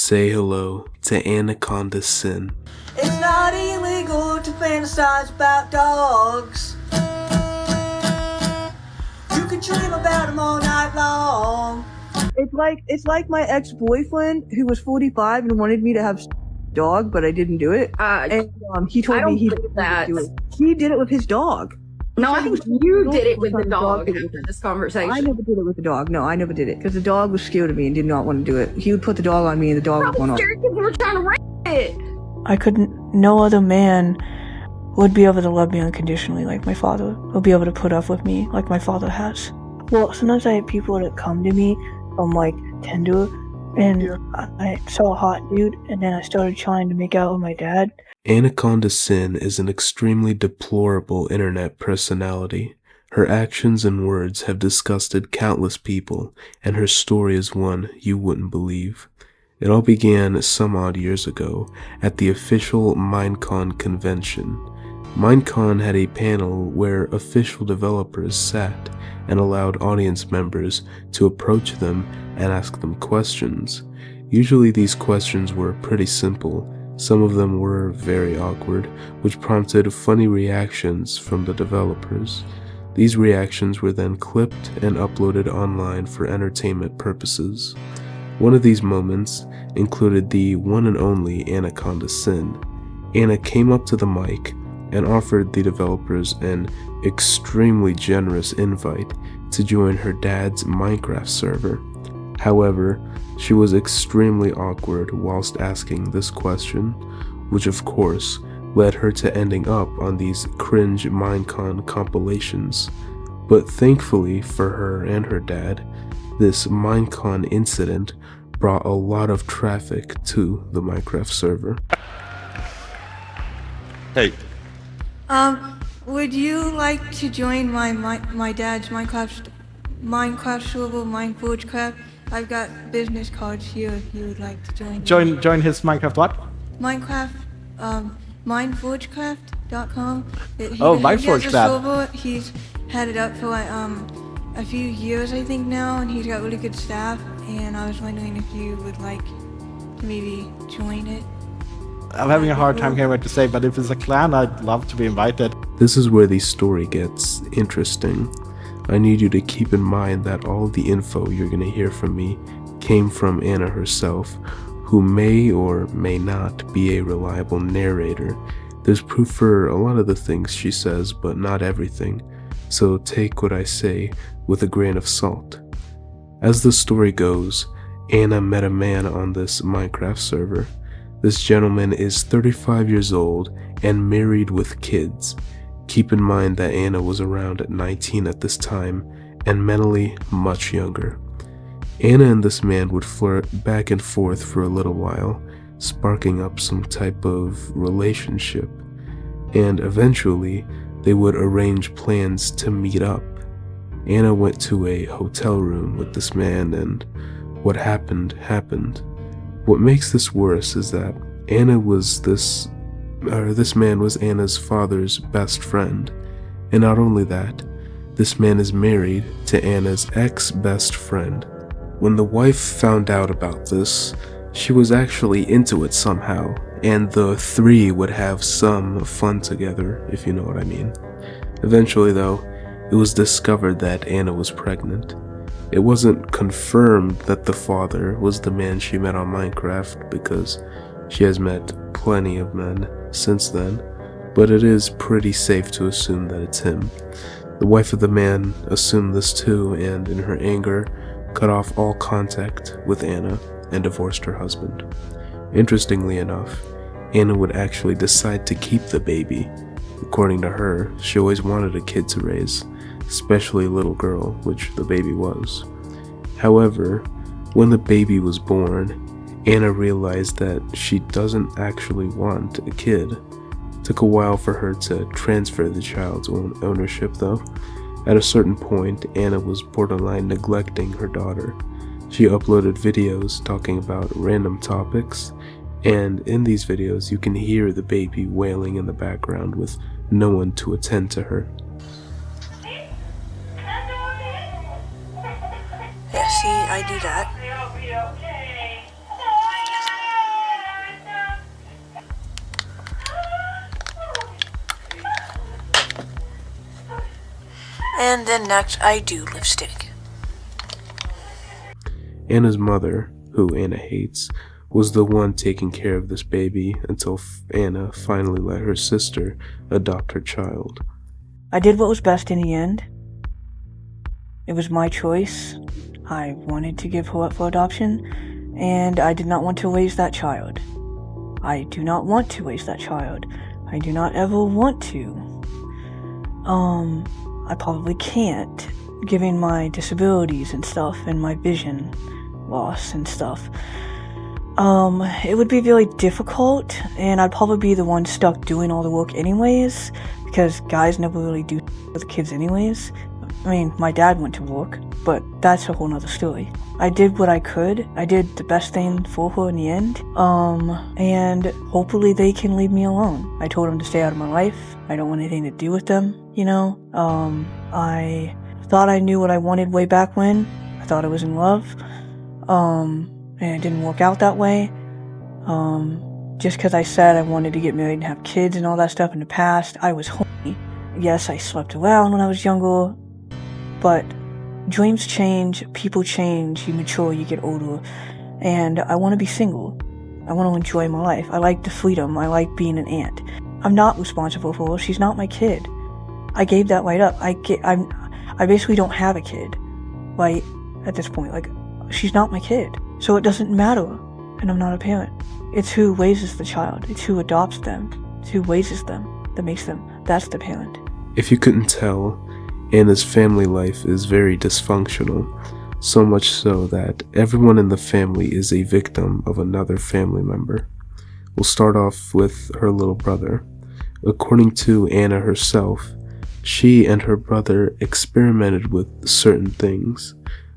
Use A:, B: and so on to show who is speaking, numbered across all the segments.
A: Say hello to Anaconda Sin.
B: It's not illegal to fantasize about dogs. You can dream about them all night long.
C: It's like my ex-boyfriend who was 45 and wanted me to have dog, but I didn't do it. He told me he didn't do it. He did it with his dog.
D: No, I think you did it with the dog after this conversation.
C: I never did it with the dog. No, I never did it because the dog was scared of me and did not want to do it. He would put the dog on me and the dog would go on.
D: Scared because we were trying to rape it.
E: I couldn't. No other man would be able to love me unconditionally like my father. Would be able to put up with me like my father has. Well, sometimes I have people that come to me from like Tinder, and I saw a hot dude, and then I started trying to make out with my dad.
A: Anaconda Sin is an extremely deplorable internet personality. Her actions and words have disgusted countless people, and her story is one you wouldn't believe. It all began some odd years ago at the official Minecon convention. Minecon had a panel where official developers sat and allowed audience members to approach them and ask them questions. Usually these questions were pretty simple. Some of them were very awkward, which prompted funny reactions from the developers. These reactions were then clipped and uploaded online for entertainment purposes. One of these moments included the one and only Anaconda Sin. Anna came up to the mic and offered the developers an extremely generous invite to join her dad's Minecraft server. However, she was extremely awkward whilst asking this question, which of course led her to ending up on these cringe Minecon compilations. But thankfully for her and her dad, this Minecon incident brought a lot of traffic to the Minecraft server.
F: Hey.
G: Would you like to join my dad's Minecraft server, Mineforgecraft? I've got business cards here if you would like to join.
F: Join his Minecraft what?
G: Minecraft, mineforgecraft.com.
F: Mineforgecraft.
G: He's had it up for like, a few years I think now, and he's got really good staff, and I was wondering if you would like to maybe join it.
F: I'm having a hard time hearing what to say, but if it's a clan, I'd love to be invited.
A: This is where the story gets interesting. I need you to keep in mind that all the info you're going to hear from me came from Anna herself, who may or may not be a reliable narrator. There's proof for a lot of the things she says, but not everything, so take what I say with a grain of salt. As the story goes, Anna met a man on this Minecraft server. This gentleman is 35 years old and married with kids. Keep in mind that Anna was around 19 at this time and mentally much younger. Anna and this man would flirt back and forth for a little while, sparking up some type of relationship, and eventually they would arrange plans to meet up. Anna went to a hotel room with this man, and what happened happened. What makes this worse is that this man was Anna's father's best friend, and not only that, this man is married to Anna's ex-best friend. When the wife found out about this, she was actually into it somehow, and the three would have some fun together, if you know what I mean. Eventually though, it was discovered that Anna was pregnant. It wasn't confirmed that the father was the man she met on Minecraft, because she has met plenty of men since then, but it is pretty safe to assume that it's him. The wife of the man assumed this too, and in her anger, cut off all contact with Anna and divorced her husband. Interestingly enough, Anna would actually decide to keep the baby. According to her, she always wanted a kid to raise, especially a little girl, which the baby was. However, when the baby was born, Anna realized that she doesn't actually want a kid. It took a while for her to transfer the child's ownership though. At a certain point, Anna was borderline neglecting her daughter. She uploaded videos talking about random topics, and in these videos you can hear the baby wailing in the background with no one to attend to her.
G: Yeah, see, I do that.
E: And then next, I do lipstick.
A: Anna's mother, who Anna hates, was the one taking care of this baby until Anna finally let her sister adopt her child.
E: I did what was best in the end. It was my choice. I wanted to give her up for adoption, and I did not want to raise that child. I do not want to raise that child. I do not ever want to. I probably can't, given my disabilities and stuff, and my vision loss and stuff. It would be very difficult, and I'd probably be the one stuck doing all the work anyways, because guys never really do with kids anyways. I mean, my dad went to work, but that's a whole nother story. I did what I could. I did the best thing for her in the end. And hopefully they can leave me alone. I told them to stay out of my life. I don't want anything to do with them, you know? I thought I knew what I wanted way back when. I thought I was in love. And it didn't work out that way. Just because I said I wanted to get married and have kids and all that stuff in the past, I was horny. Yes, I slept around when I was younger, but dreams change, people change, you mature, you get older, and I want to be single. I want to enjoy my life. I like the freedom. I like being an aunt. I'm not responsible for her. She's not my kid. I gave that right up. I basically don't have a kid, right, at this point. Like, she's not my kid. So it doesn't matter, and I'm not a parent. It's who raises the child. It's who adopts them. It's who raises them that makes them. That's the parent.
A: If you couldn't tell, Anna's family life is very dysfunctional, so much so that everyone in the family is a victim of another family member. We'll start off with her little brother. According to Anna herself, she and her brother experimented with certain things.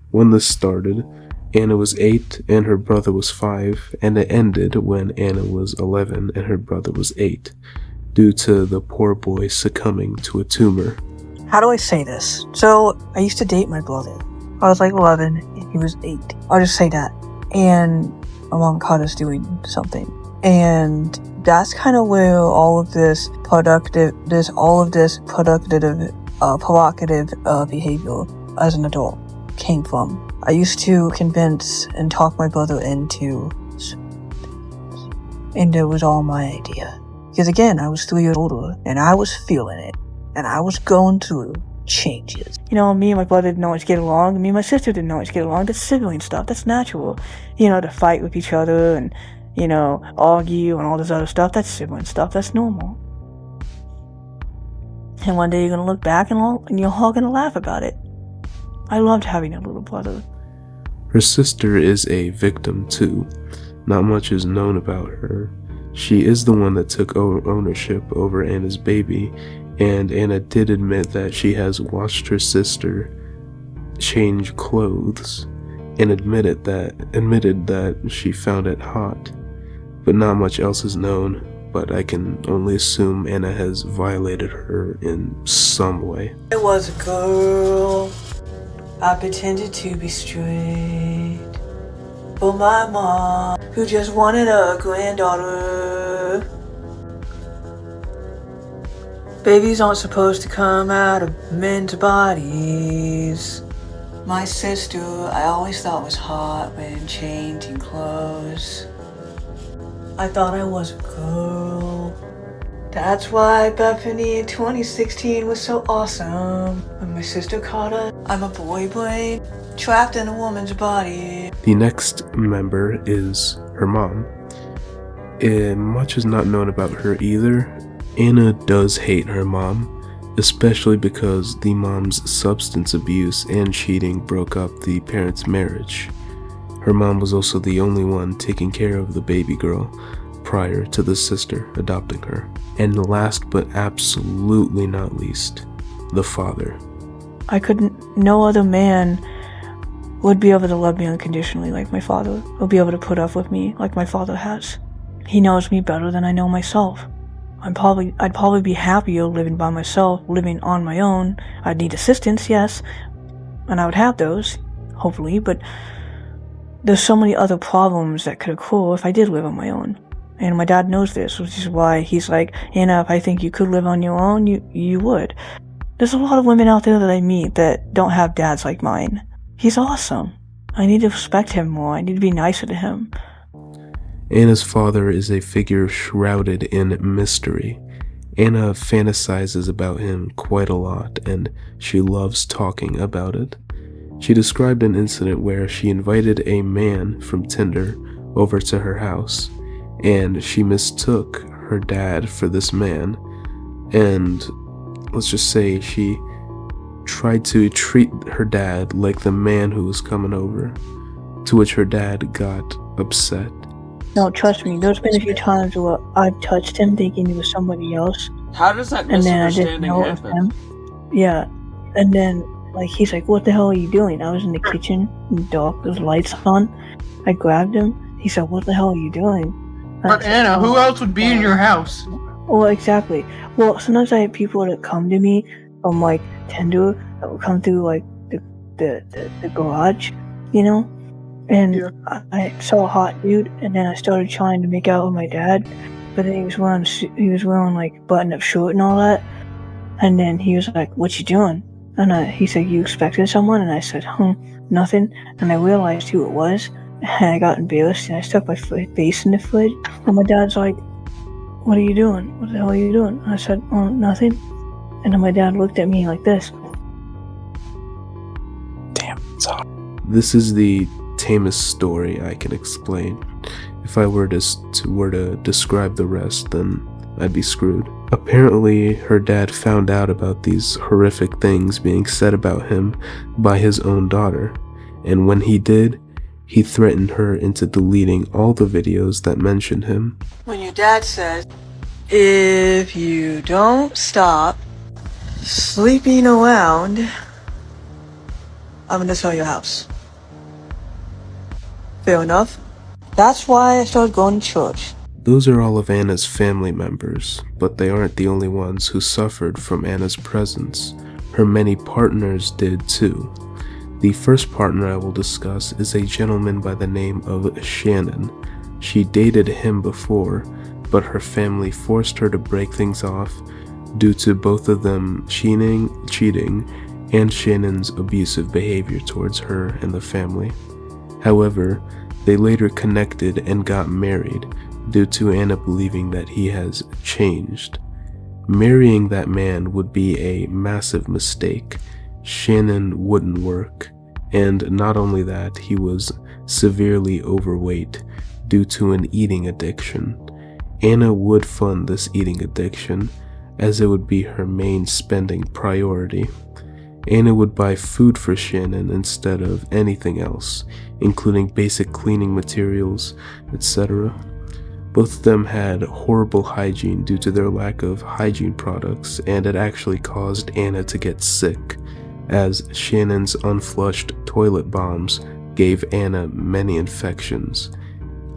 A: When this started, Anna was 8 and her brother was 5, and it ended when Anna was 11 and her brother was 8, due to the poor boy succumbing to a tumor.
C: How do I say this? So, I used to date my brother. I was like 11, and he was 8. I'll just say that. And my mom caught us doing something. And that's kind of where all of this provocative behavior as an adult came from. I used to convince and talk my brother into and it was all my idea. Because again, I was 3 years older, and I was feeling it. And I was going through changes.
E: You know, me and my brother didn't always get along, and me and my sister didn't always get along. That's sibling stuff. That's natural. You know, to fight with each other and, you know, argue and all this other stuff. That's sibling stuff. That's normal. And one day you're going to look back and you're all going to laugh about it. I loved having a little brother.
A: Her sister is a victim too. Not much is known about her. She is the one that took ownership over Anna's baby, and Anna did admit that she has watched her sister change clothes and admitted that she found it hot. But not much else is known, but I can only assume Anna has violated her in some way.
B: There was a girl, I pretended to be straight for my mom, who just wanted a granddaughter. Babies aren't supposed to come out of men's bodies. My sister, I always thought was hot when changing clothes. I thought I was a girl. That's why Bethany in 2016 was so awesome. When my sister caught us, I'm a boy brain, trapped in a woman's body.
A: The next member is her mom. Much is not known about her either. Anna does hate her mom, especially because the mom's substance abuse and cheating broke up the parents' marriage. Her mom was also the only one taking care of the baby girl prior to the sister adopting her. And last but absolutely not least, the father.
E: No other man would be able to love me unconditionally like my father, or be able to put up with me like my father has. He knows me better than I know myself. I'd probably be happier living by myself, living on my own. I'd need assistance, yes, and I would have those, hopefully, but there's so many other problems that could occur if I did live on my own. And my dad knows this, which is why he's like, Anna, if I think you could live on your own, you would. There's a lot of women out there that I meet that don't have dads like mine. He's awesome. I need to respect him more. I need to be nicer to him.
A: Anna's father is a figure shrouded in mystery. Anna fantasizes about him quite a lot, and she loves talking about it. She described an incident where she invited a man from Tinder over to her house, and she mistook her dad for this man, and let's just say she tried to treat her dad like the man who was coming over, to which her dad got upset.
E: No, trust me, there's been a few times where I've touched him thinking it was somebody else,
H: How does that
E: and then I didn't
H: misunderstanding
E: know it was
H: happen?
E: him. Yeah, and then like he's like, "What the hell are you doing?" I was in the kitchen, in the dark, there's lights on. I grabbed him. He said, "What the hell are you doing?" And I
I: But
E: said,
I: Anna, who
E: "Oh,
I: else would be in your house?
E: Well, exactly. Well, sometimes I have people that come to me from like Tinder that will come through like the garage, you know. And
I: Yeah.
E: I saw a hot dude, and then I started trying to make out with my dad, but then he was wearing like button-up shirt and all that. And then he was like, "What you doing?" And he said, "You expecting someone?" And I said, nothing." And I realized who it was, and I got embarrassed, and I stuck my face in the fridge. And my dad's like, "What are you doing? What the hell are you doing?" And I said, "Oh, nothing." And then my dad looked at me like this.
A: Damn, it's hot. This is the tamest story I can explain. If I were to describe the rest, then I'd be screwed. Apparently, her dad found out about these horrific things being said about him by his own daughter, and when he did, he threatened her into deleting all the videos that mentioned him.
B: When your dad says, "If you don't stop sleeping around, I'm gonna sell your house." Fair enough. That's why I started going to church.
A: Those are all of Anna's family members, but they aren't the only ones who suffered from Anna's presence. Her many partners did too. The first partner I will discuss is a gentleman by the name of Shannon. She dated him before, but her family forced her to break things off due to both of them cheating, and Shannon's abusive behavior towards her and the family. However, they later connected and got married due to Anna believing that he has changed. Marrying that man would be a massive mistake. Shannon wouldn't work, and not only that, he was severely overweight due to an eating addiction. Anna would fund this eating addiction, as it would be her main spending priority. Anna would buy food for Shannon instead of anything else, including basic cleaning materials, etc. Both of them had horrible hygiene due to their lack of hygiene products, and it actually caused Anna to get sick, as Shannon's unflushed toilet bombs gave Anna many infections.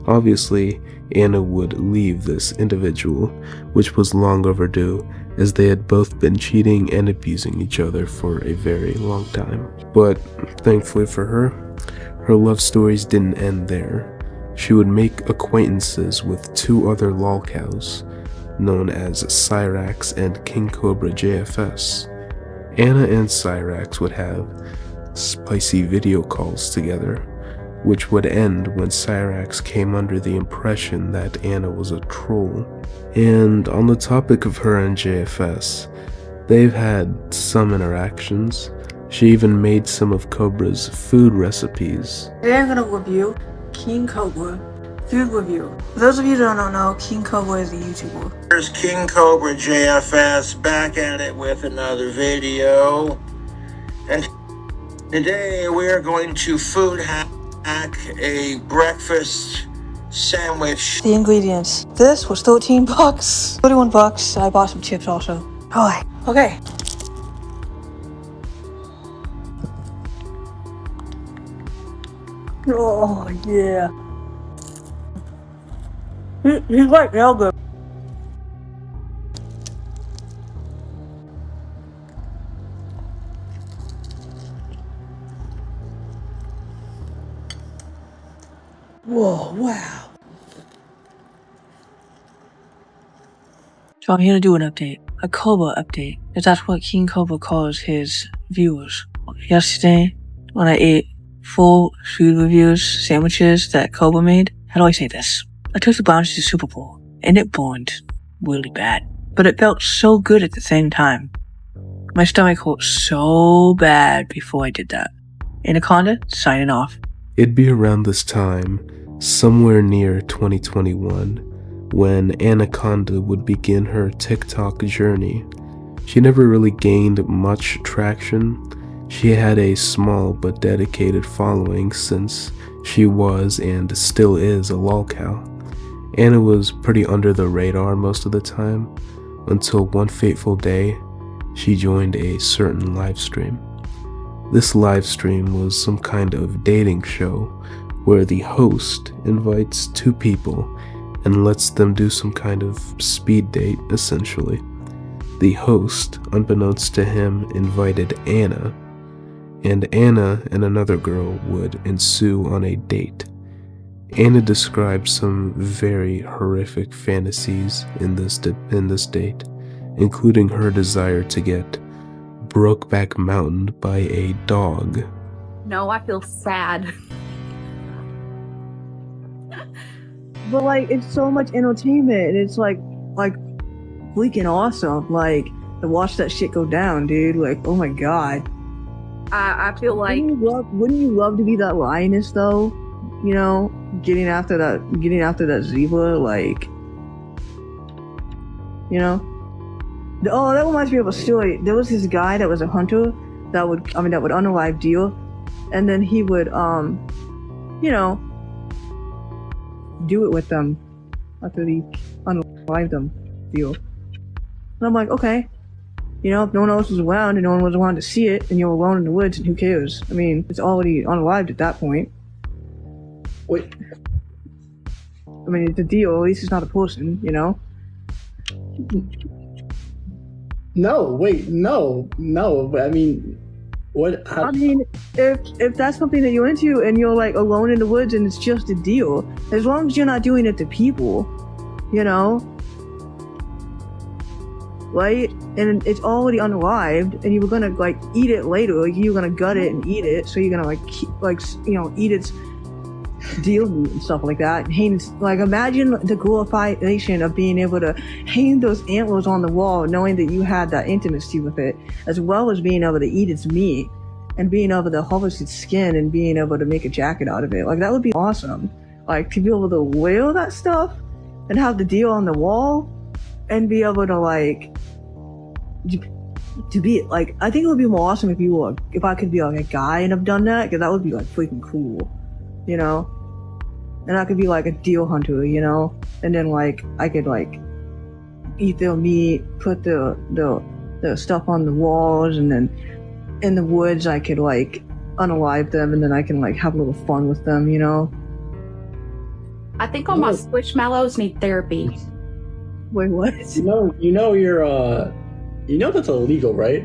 A: Obviously, Anna would leave this individual, which was long overdue, as they had both been cheating and abusing each other for a very long time. But thankfully for her, her love stories didn't end there. She would make acquaintances with two other lolcows, known as Cyrax and King Cobra JFS. Anna and Cyrax would have spicy video calls together, which would end when Cyrax came under the impression that Anna was a troll. And on the topic of her and JFS, they've had some interactions. She even made some of Cobra's food recipes.
B: Today I'm gonna review King Cobra food review. For those of you that don't know, King Cobra is a YouTuber.
J: Here's King Cobra JFS back at it with another video. And today we're going to food hack a breakfast sandwich.
B: The ingredients. This was $13. 31 bucks. I bought some chips also. Oh, okay.
E: Oh yeah. He's like Elga.
B: Whoa, wow. So I'm here to do an update. a Cobra update, because that's what King Cobra calls his viewers. Yesterday, when I ate full food reviews sandwiches that Cobra made, how do I say this? I took the Browns to the Super Bowl, and it burned really bad. But it felt so good at the same time. My stomach hurt so bad before I did that. Anaconda, signing off.
A: It'd be around this time, somewhere near 2021, when Anaconda would begin her TikTok journey. She never really gained much traction. She had a small but dedicated following since she was and still is a lolcow. Anna was pretty under the radar most of the time, until one fateful day, she joined a certain live stream. This live stream was some kind of dating show where the host invites two people and lets them do some kind of speed date, essentially. The host, unbeknownst to him, invited Anna, and Anna and another girl would ensue on a date. Anna described some very horrific fantasies in this date, including her desire to get Brokeback Mountain by a dog.
D: No, I feel sad.
C: But like, it's so much entertainment, and it's like freaking awesome. Like, to watch that shit go down, dude. Like, oh my god.
D: I feel like
C: Wouldn't you love to be that lioness though? You know, getting after that zebra, like, you know. Oh, that reminds me of a story. There was this guy that was a hunter that would unalive deer, and then he would, you know, do it with them after he unalived them deer. And I'm like, okay, you know, if no one else was around and no one was around to see it, and you're alone in the woods, and who cares? I mean, it's already unalived at that point.
H: Wait.
C: I mean, it's a deer. At least it's not a person, you know.
H: No, wait, no. I mean, what?
C: I mean, if that's something that you're into and you're like alone in the woods and it's just a deal, as long as you're not doing it to people, you know, right? And it's already unalived, and you were gonna like eat it later. Like, you're gonna gut it and eat it, so you're gonna eat its deal meat and stuff like that. Imagine the glorification of being able to hang those antlers on the wall, knowing that you had that intimacy with it, as well as being able to eat its meat and being able to harvest its skin and being able to make a jacket out of it. Like, that would be awesome. Like, to be able to wear that stuff and have the deal on the wall and be able to like to be like, I think it would be more awesome if I could be like a guy and have done that, because that would be like freaking cool, you know. And I could be like a deer hunter, you know, and then like I could like eat their meat, put the stuff on the walls, and then in the woods I could like unalive them, and then I can like have a little fun with them, you know.
D: I think all my squishmallows need therapy.
C: Wait, what?
H: You know that's illegal, right?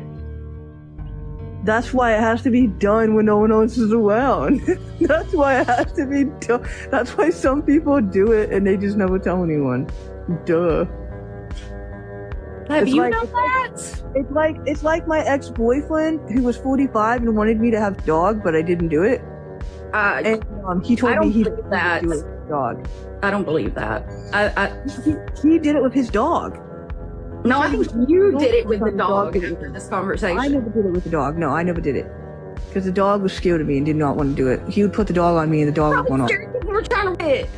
C: That's why it has to be done when no one else is around. That's why it has to be done. That's why some people do it and they just never tell anyone. Duh.
D: Have you done that?
C: It's like my ex-boyfriend who was 45 and wanted me to have a dog, but I didn't do it. He told me he didn't do it with his dog.
D: I don't believe that.
C: He did it with his dog.
D: No, I think you did it with the dog after this conversation.
C: I never did it with the dog. No, I never did it. Because the dog was scared of me and did not want to do it. He would put the dog on me and the dog would go on.
D: We were trying to hit.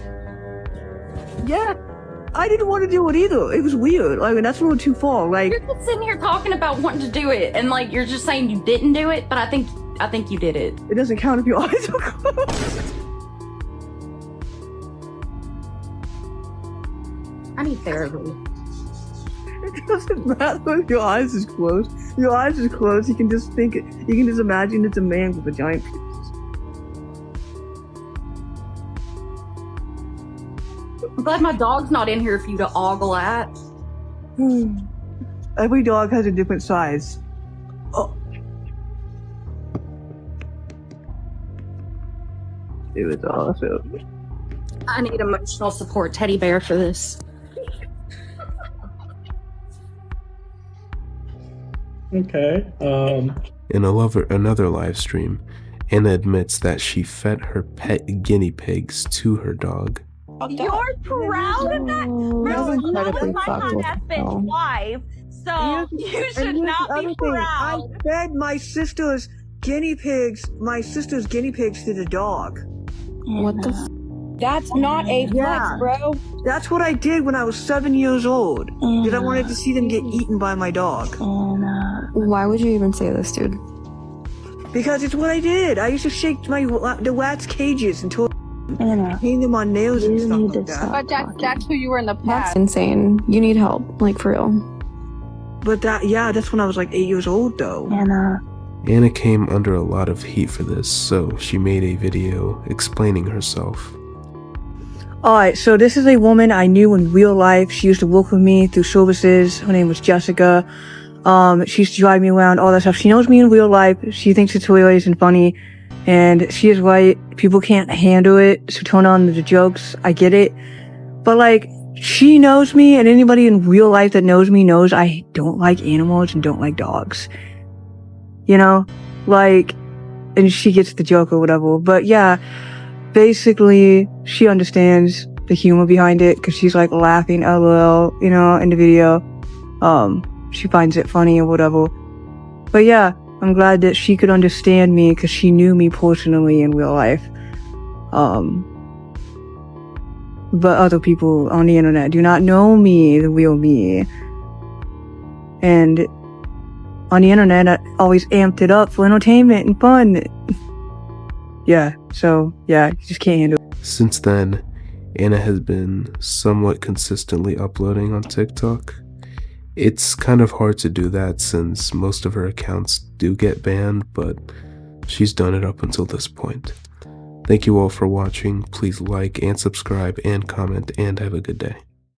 C: Yeah. I didn't want to do it either. It was weird. Like, that's a little too far. Like,
D: you're just sitting here talking about wanting to do it, and like you're just saying you didn't do it, but I think you did it.
C: It doesn't count if your eyes are closed.
D: I need therapy.
C: It doesn't matter if your eyes is closed. Your eyes is closed. You can just think it. You can just imagine it's a man with a giant penis.
D: I'm glad my dog's not in here for you to ogle at.
C: Every dog has a different size. Oh. It was awesome.
D: I need emotional support teddy bear for this.
H: Okay.
A: In another live stream, Anna admits that she fed her pet guinea pigs to her dog.
D: You're proud of that? Bro,
E: That's
D: it's not
E: incredibly
D: like
E: fucked
D: my
E: with
D: that bitch
E: hell.
D: wife, so you should not be
C: I
D: proud.
C: fed my sister's guinea pigs to the dog.
E: What the f-
I: That's not a flex,
C: Yeah.
I: bro.
C: That's what I did when I was 7 years old. Because I wanted to see them get eaten by my dog.
E: Why would you even say this, dude?
C: Because it's what I did. I used to shake the rats' cages until
E: Anna,
C: hang them on nails and
E: you
C: stuff
E: need
C: like
E: to
C: that.
E: stop.
I: But that's who you were in the
E: That's
I: past.
E: insane. You need help, like for real.
C: But that's when I was like 8 years old though.
A: Anna came under a lot of heat for this, so she made a video explaining herself.
C: Alright, so this is a woman I knew in real life. She used to work with me through services. Her name was Jessica. She used to drive me around, all that stuff. She knows me in real life. She thinks it's hilarious and funny. And she is right. People can't handle it, so tone on the jokes. I get it. But like, she knows me, and anybody in real life that knows me knows I don't like animals and don't like dogs. You know? Like, and she gets the joke or whatever. But yeah, basically, she understands the humor behind it, because she's like laughing LOL, you know, in the video. She finds it funny or whatever. But yeah, I'm glad that she could understand me because she knew me personally in real life. But other people on the internet do not know me, the real me. And on the internet, I always amped it up for entertainment and fun. Yeah, so yeah, you just can't handle it.
A: Since then, Anna has been somewhat consistently uploading on TikTok. It's kind of hard to do that since most of her accounts do get banned, but she's done it up until this point. Thank you all for watching. Please like and subscribe and comment, and have a good day.